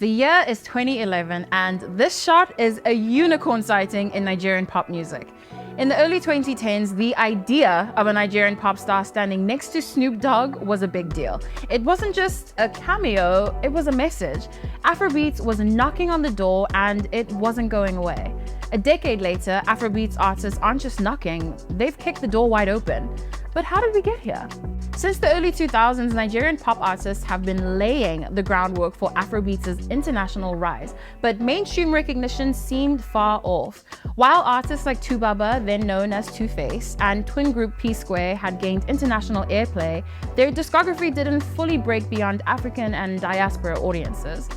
The year is 2011 and this shot is a unicorn sighting in Nigerian pop music. In the early 2010s, the idea of a Nigerian pop star standing next to Snoop Dogg was a big deal. It wasn't just a cameo, it was a message. Afrobeats was knocking on the door and it wasn't going away. A decade later, Afrobeats artists aren't just knocking, they've kicked the door wide open. But how did we get here? Since the early 2000s, Nigerian pop artists have been laying the groundwork for Afrobeats' international rise, but mainstream recognition seemed far off. While artists like Tubaba, then known as Two-Face, and twin group P-Square had gained international airplay, their discography didn't fully break beyond African and diaspora audiences.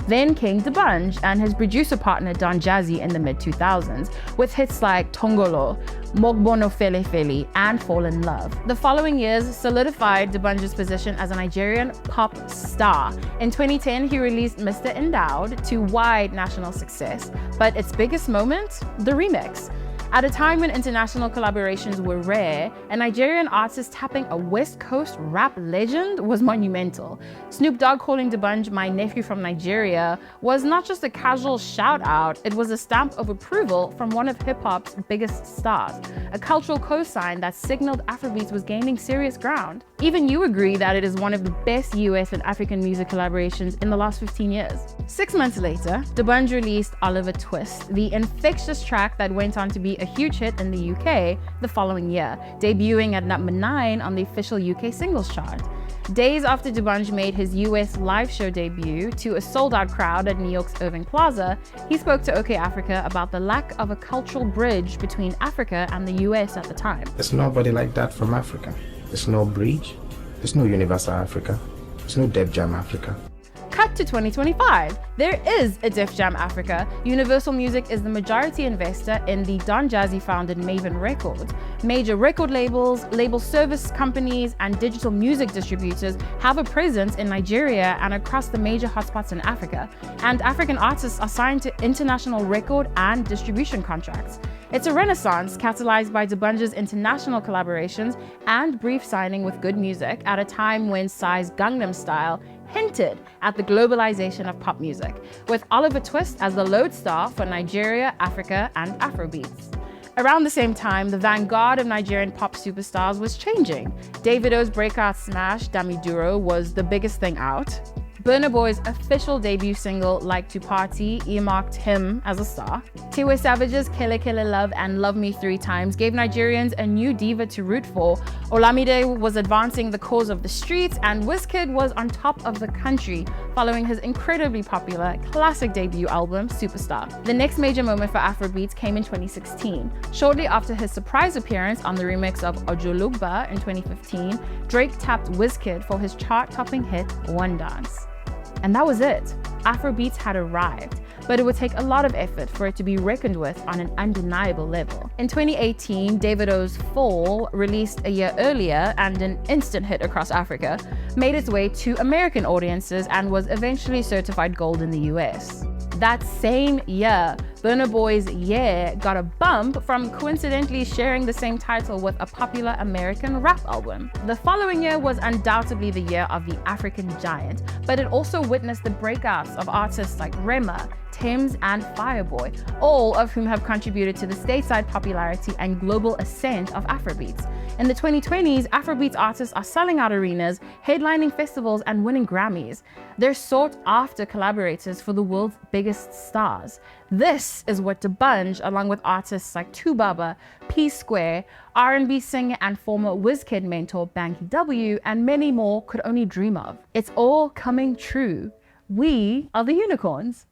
Then came D'banj and his producer partner Don Jazzy in the mid-2000s, with hits like Tongolo, Mogbono Fele Fele, and Fall in Love. The following years solidified D'banj's position as a Nigerian pop star. In 2010, he released Mr. Endowed to wide national success, but its biggest moment? The remix. At a time when international collaborations were rare, a Nigerian artist tapping a West Coast rap legend was monumental. Snoop Dogg calling D'banj "my nephew from Nigeria" was not just a casual shout-out, it was a stamp of approval from one of hip-hop's biggest stars, a cultural cosign that signaled Afrobeats was gaining serious ground. Even you agree that it is one of the best US and African music collaborations in the last 15 years. 6 months later, D'banj released Oliver Twist, the infectious track that went on to be a huge hit in the UK the following year, debuting at number 9 on the official UK singles chart. Days after D'banj made his US live show debut to a sold-out crowd at New York's Irving Plaza, he spoke to OkayAfrica about the lack of a cultural bridge between Africa and the US at the time. There's nobody like that from Africa. There's no bridge, there's no Universal Africa, there's no Def Jam Africa. Cut to 2025. There is a Def Jam Africa. Universal Music is the majority investor in the Don Jazzy-founded Maven Records. Major record labels, label service companies, and digital music distributors have a presence in Nigeria and across the major hotspots in Africa. And African artists are signed to international record and distribution contracts. It's a renaissance catalyzed by D'banj's international collaborations and brief signing with Good Music at a time when Psy's Gangnam Style hinted at the globalization of pop music, with Oliver Twist as the lodestar for Nigeria, Africa, and Afrobeats. Around the same time, the vanguard of Nigerian pop superstars was changing. Davido's breakout smash, Damiduro, was the biggest thing out. Burna Boy's official debut single, Like to Party, earmarked him as a star. Tiwa Savage's Kele Kele Love and Love Me 3 Times gave Nigerians a new diva to root for. Olamide was advancing the cause of the streets, and Wizkid was on top of the country, following his incredibly popular classic debut album, Superstar. The next major moment for Afrobeats came in 2016. Shortly after his surprise appearance on the remix of Ojolugba in 2015, Drake tapped Wizkid for his chart-topping hit, One Dance. And that was it. Afrobeats had arrived, but it would take a lot of effort for it to be reckoned with on an undeniable level. In 2018, Davido's Fall, released a year earlier and an instant hit across Africa, made its way to American audiences and was eventually certified gold in the US. That same year, Burna Boy's Yeah got a bump from coincidentally sharing the same title with a popular American rap album. The following year was undoubtedly the year of the African giant, but it also witnessed the breakouts of artists like Rema, Tems, and Fireboy, all of whom have contributed to the stateside popularity and global ascent of Afrobeats. In the 2020s, Afrobeats artists are selling out arenas, headlining festivals, and winning Grammys. They're sought-after collaborators for the world's biggest stars. This is what D'banj, along with artists like Tubaba, P-Square, R&B singer and former Wizkid mentor Banky W, and many more could only dream of. It's all coming true. We are the unicorns.